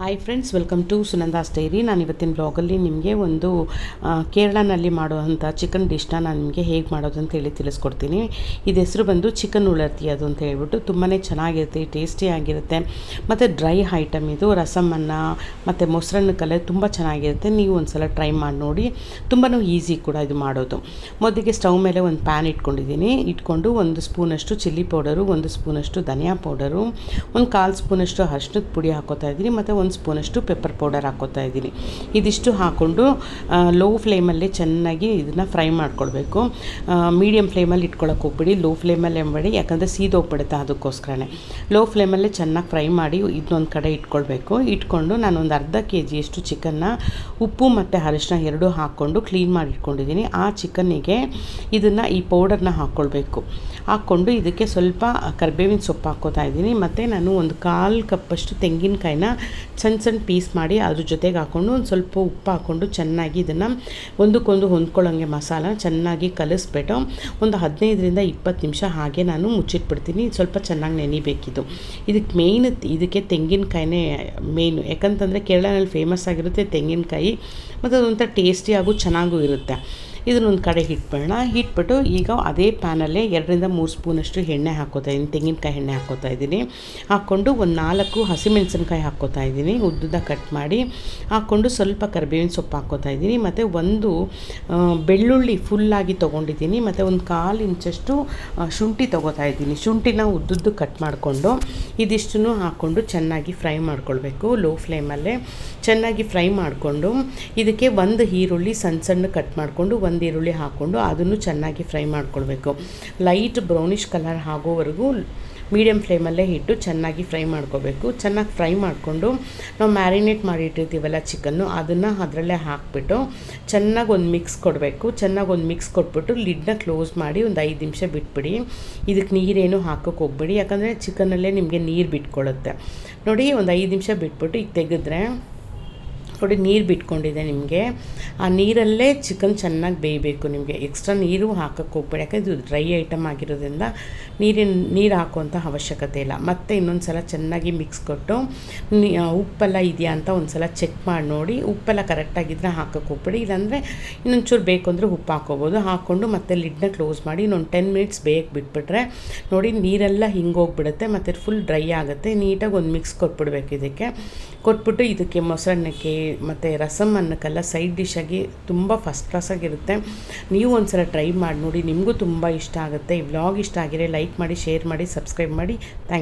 Hi friends, welcome to Sunanda's diary. ನಾನು ಇವತ್ತಿನ ಬ್ಲಾಗಲ್ಲಿ ನಿಮಗೆ ಒಂದು ಕೇರಳನಲ್ಲಿ ಮಾಡುವಂಥ ಚಿಕನ್ ಡಿಶ್ನ ನಾನು ನಿಮಗೆ ಹೇಗೆ ಮಾಡೋದು ಅಂತ ಹೇಳಿ ತಿಳಿಸ್ಕೊಡ್ತೀನಿ. ಇದು ಹೆಸರು ಬಂದು ಚಿಕನ್ ಉಳರ್ತಿ ಅದು ಅಂತ ಹೇಳ್ಬಿಟ್ಟು ತುಂಬಾ ಚೆನ್ನಾಗಿರುತ್ತೆ, ಟೇಸ್ಟಿಯಾಗಿರುತ್ತೆ ಮತ್ತು ಡ್ರೈ ಐಟಮ್ ಇದು. ರಸಮನ್ನ ಮತ್ತು ಮೊಸರನ್ನ ಕಲರ್ ತುಂಬ ಚೆನ್ನಾಗಿರುತ್ತೆ. ನೀವು ಒಂದು ಸಲ ಟ್ರೈ ಮಾಡಿ ನೋಡಿ, ತುಂಬಾ ಈಸಿ ಕೂಡ ಇದು ಮಾಡೋದು. ಮೊದಲಿಗೆ ಸ್ಟವ್ ಮೇಲೆ ಒಂದು ಪ್ಯಾನ್ ಇಟ್ಕೊಂಡು 1 ಸ್ಪೂನಷ್ಟು ಚಿಲ್ಲಿ ಪೌಡರು, 1 ಸ್ಪೂನಷ್ಟು ಧನಿಯಾ ಪೌಡರು, ಒಂದು 1/4 ಸ್ಪೂನಷ್ಟು ಅರಿಶಿಣದ ಪುಡಿ ಹಾಕೋತಾ ಇದ್ದೀನಿ ಮತ್ತು 1 ಸ್ಪೂನಷ್ಟು ಪೆಪ್ಪರ್ ಪೌಡರ್ ಹಾಕೋತಾ ಇದ್ದೀನಿ. ಇದಿಷ್ಟು ಹಾಕ್ಕೊಂಡು ಲೋ ಫ್ಲೇಮಲ್ಲಿ ಚೆನ್ನಾಗಿ ಇದನ್ನು ಫ್ರೈ ಮಾಡ್ಕೊಳ್ಬೇಕು. ಮೀಡಿಯಮ್ ಫ್ಲೇಮಲ್ಲಿ ಇಟ್ಕೊಳ್ಳೋಕೆ ಹೋಗ್ಬಿಡಿ, ಲೋ ಫ್ಲೇಮಲ್ಲಿ ಎಂಬೇಡಿ, ಯಾಕಂದರೆ ಸೀದೋಗ್ಬಿಡುತ್ತೆ. ಅದಕ್ಕೋಸ್ಕರನೇ ಲೋ ಫ್ಲೇಮಲ್ಲೇ ಚೆನ್ನಾಗಿ ಫ್ರೈ ಮಾಡಿ ಇದನ್ನೊಂದು ಕಡೆ ಇಟ್ಕೊಳ್ಬೇಕು. ಇಟ್ಕೊಂಡು ನಾನೊಂದು ಅರ್ಧ kg ಚಿಕನ್ನ ಉಪ್ಪು ಮತ್ತು ಅರಿಶಿನ ಎರಡೂ ಹಾಕ್ಕೊಂಡು ಕ್ಲೀನ್ ಮಾಡಿ ಇಟ್ಕೊಂಡಿದ್ದೀನಿ. ಆ ಚಿಕನ್ನಿಗೆ ಇದನ್ನು ಈ ಪೌಡರ್ನ ಹಾಕ್ಕೊಳ್ಬೇಕು. ಹಾಕ್ಕೊಂಡು ಇದಕ್ಕೆ ಸ್ವಲ್ಪ ಕರಿಬೇವಿನ ಸೊಪ್ಪು ಹಾಕ್ಕೋತಾ ಇದ್ದೀನಿ ಮತ್ತು ನಾನು ಒಂದು 1/4 ಕಪ್ಪಷ್ಟು ತೆಂಗಿನಕಾಯಿನ ಸಣ್ಣ ಪೀಸ್ ಮಾಡಿ ಅದ್ರ ಜೊತೆಗೆ ಹಾಕ್ಕೊಂಡು ಒಂದು ಸ್ವಲ್ಪ ಉಪ್ಪು ಹಾಕ್ಕೊಂಡು ಚೆನ್ನಾಗಿ ಇದನ್ನು ಒಂದಕ್ಕೊಂದು ಹೊಂದ್ಕೊಳ್ಳೋಂಗೆ ಮಸಾಲ ಚೆನ್ನಾಗಿ ಕಲಿಸ್ಬಿಟ್ಟು ಒಂದು 15ರಿಂದ 20 ನಿಮಿಷ ಹಾಗೆ ನಾನು ಮುಚ್ಚಿಟ್ಬಿಡ್ತೀನಿ. ಸ್ವಲ್ಪ ಚೆನ್ನಾಗಿ ನೆನಿಬೇಕಿದ್ದು. ಇದಕ್ಕೆ ತೆಂಗಿನಕಾಯಿನೇ ಮೇಯ್ನು, ಯಾಕಂತಂದರೆ ಕೇರಳನಲ್ಲಿ ಫೇಮಸ್ ಆಗಿರುತ್ತೆ ತೆಂಗಿನಕಾಯಿ ಮತ್ತು ಅದೊಂಥರ ಟೇಸ್ಟಿಯಾಗೂ ಚೆನ್ನಾಗೂ ಇರುತ್ತೆ. ಇದನ್ನೊಂದು ಕಡೆ ಇಟ್ಬಿಟ್ಟು ಈಗ ಅದೇ ಪ್ಯಾನಲ್ಲೇ 2ರಿಂದ 3 ಸ್ಪೂನಷ್ಟು ಎಣ್ಣೆ ಹಾಕ್ಕೋತಾ ಇದ್ದೀನಿ, ತೆಂಗಿನಕಾಯಿ ಎಣ್ಣೆ ಹಾಕ್ಕೋತಾ ಇದ್ದೀನಿ. ಹಾಕ್ಕೊಂಡು ಒಂದು 4 ಹಸಿಮೆಣಸಿನ್ಕಾಯಿ ಹಾಕ್ಕೋತಾ ಇದ್ದೀನಿ, ಉದ್ದುದ ಕಟ್ ಮಾಡಿ ಹಾಕ್ಕೊಂಡು ಸ್ವಲ್ಪ ಕರಿಬೇವಿನ ಸೊಪ್ಪು ಹಾಕ್ಕೋತಾ ಇದ್ದೀನಿ ಮತ್ತು ಒಂದು ಬೆಳ್ಳುಳ್ಳಿ ಫುಲ್ಲಾಗಿ ತೊಗೊಂಡಿದ್ದೀನಿ ಮತ್ತು ಒಂದು 1/4 ಇಂಚಷ್ಟು ಶುಂಠಿ ತೊಗೋತಾ ಇದ್ದೀನಿ. ಶುಂಠಿನ ಉದ್ದುದ್ದು ಕಟ್ ಮಾಡಿಕೊಂಡು ಇದಿಷ್ಟನ್ನು ಹಾಕ್ಕೊಂಡು ಚೆನ್ನಾಗಿ ಫ್ರೈ ಮಾಡ್ಕೊಳ್ಬೇಕು. ಲೋ ಫ್ಲೇಮಲ್ಲೇ ಚೆನ್ನಾಗಿ ಫ್ರೈ ಮಾಡಿಕೊಂಡು ಇದಕ್ಕೆ ಒಂದು ಈರುಳ್ಳಿ ಸಣ್ಣ ಕಟ್ ಮಾಡಿಕೊಂಡು ಒಂದು ಈರುಳ್ಳಿ ಹಾಕ್ಕೊಂಡು ಅದನ್ನು ಚೆನ್ನಾಗಿ ಫ್ರೈ ಮಾಡ್ಕೊಳ್ಬೇಕು. ಲೈಟ್ ಬ್ರೌನಿಷ್ ಕಲರ್ ಆಗೋವರೆಗೂ ಮೀಡಿಯಮ್ ಫ್ಲೇಮಲ್ಲೇ ಇಟ್ಟು ಚೆನ್ನಾಗಿ ಫ್ರೈ ಮಾಡ್ಕೋಬೇಕು. ಚೆನ್ನಾಗಿ ಫ್ರೈ ಮಾಡಿಕೊಂಡು ನಾವು ಮ್ಯಾರಿನೇಟ್ ಮಾಡಿಟ್ಟಿರ್ತೀವಲ್ಲ ಚಿಕನ್ನು, ಅದನ್ನು ಅದರಲ್ಲೇ ಹಾಕಿಬಿಟ್ಟು ಚೆನ್ನಾಗಿ ಒಂದು ಮಿಕ್ಸ್ ಕೊಡಬೇಕು. ಚೆನ್ನಾಗಿ ಒಂದು ಮಿಕ್ಸ್ ಕೊಟ್ಬಿಟ್ಟು ಲಿಡ್ನ ಕ್ಲೋಸ್ ಮಾಡಿ ಒಂದು 5 ನಿಮಿಷ ಬಿಟ್ಬಿಡಿ. ಇದಕ್ಕೆ ನೀರೇನು ಹಾಕೋಕ್ಕೆ ಹೋಗ್ಬಿಡಿ, ಯಾಕಂದರೆ ಚಿಕನಲ್ಲೇ ನಿಮಗೆ ನೀರು ಬಿಟ್ಕೊಳ್ಳುತ್ತೆ. ನೋಡಿ, ಒಂದು 5 ನಿಮಿಷ ಬಿಟ್ಬಿಟ್ಟು ಈಗ ತೆಗೆದ್ರೆ ನೋಡಿ ನೀರು ಬಿಟ್ಕೊಂಡಿದೆ. ನಿಮಗೆ ಆ ನೀರಲ್ಲೇ ಚಿಕನ್ ಚೆನ್ನಾಗಿ ಬೇಯಬೇಕು. ನಿಮಗೆ ಎಕ್ಸ್ಟ್ರಾ ನೀರು ಹಾಕೋಕ್ಕೆ ಹೋಗ್ಬೇಡಿ, ಯಾಕಂದರೆ ಇದು ಡ್ರೈ ಐಟಮ್ ಆಗಿರೋದ್ರಿಂದ ನೀರು ಹಾಕುವಂಥ ಅವಶ್ಯಕತೆ ಇಲ್ಲ. ಮತ್ತು ಇನ್ನೊಂದು ಸಲ ಚೆನ್ನಾಗಿ ಮಿಕ್ಸ್ ಕೊಟ್ಟು ಉಪ್ಪೆಲ್ಲ ಇದೆಯಾ ಅಂತ ಒಂದು ಸಲ ಚೆಕ್ ಮಾಡಿ ನೋಡಿ. ಉಪ್ಪೆಲ್ಲ ಕರೆಕ್ಟಾಗಿದ್ದರೆ ಹಾಕೋಕ್ಕೆ ಹೋಗ್ಬೇಡಿ, ಇಲ್ಲಾಂದರೆ ಇನ್ನೊಂಚೂರು ಬೇಕು ಅಂದರೆ ಉಪ್ಪು ಹಾಕ್ಕೋಬೋದು. ಹಾಕ್ಕೊಂಡು ಮತ್ತೆ ಲಿಡ್ನ ಕ್ಲೋಸ್ ಮಾಡಿ ಇನ್ನೊಂದು 10 ಮಿನಿಟ್ಸ್ ಬೇಯಕ್ಕೆ ಬಿಟ್ಬಿಟ್ರೆ ನೋಡಿ ನೀರೆಲ್ಲ ಹಿಂಗೋಗ್ಬಿಡುತ್ತೆ ಮತ್ತು ಫುಲ್ ಡ್ರೈ ಆಗುತ್ತೆ. ನೀಟಾಗಿ ಒಂದು ಮಿಕ್ಸ್ ಕೊಟ್ಬಿಡ್ಬೇಕು. ಕೊಟ್ಬಿಟ್ಟು ಇದಕ್ಕೆ ಮೊಸರನ್ನಕ್ಕೆ ಮತ್ತು ರಸಮ್ ಅನ್ನಕ್ಕೆಲ್ಲ ಸೈಡ್ ಡಿಶ್ಶಾಗಿ ತುಂಬ ಫಸ್ಟ್ ಕ್ಲಾಸಾಗಿರುತ್ತೆ. ನೀವು ಒಂದು ಸಲ ಟ್ರೈ ಮಾಡಿ ನೋಡಿ, ನಿಮಗೂ ತುಂಬ ಇಷ್ಟ ಆಗುತ್ತೆ. ಈ ವ್ಲಾಗ್ ಇಷ್ಟ ಆಗಿದ್ರೆ ಲೈಕ್ ಮಾಡಿ, ಶೇರ್ ಮಾಡಿ, ಸಬ್ಸ್ಕ್ರೈಬ್ ಮಾಡಿ. Thank you.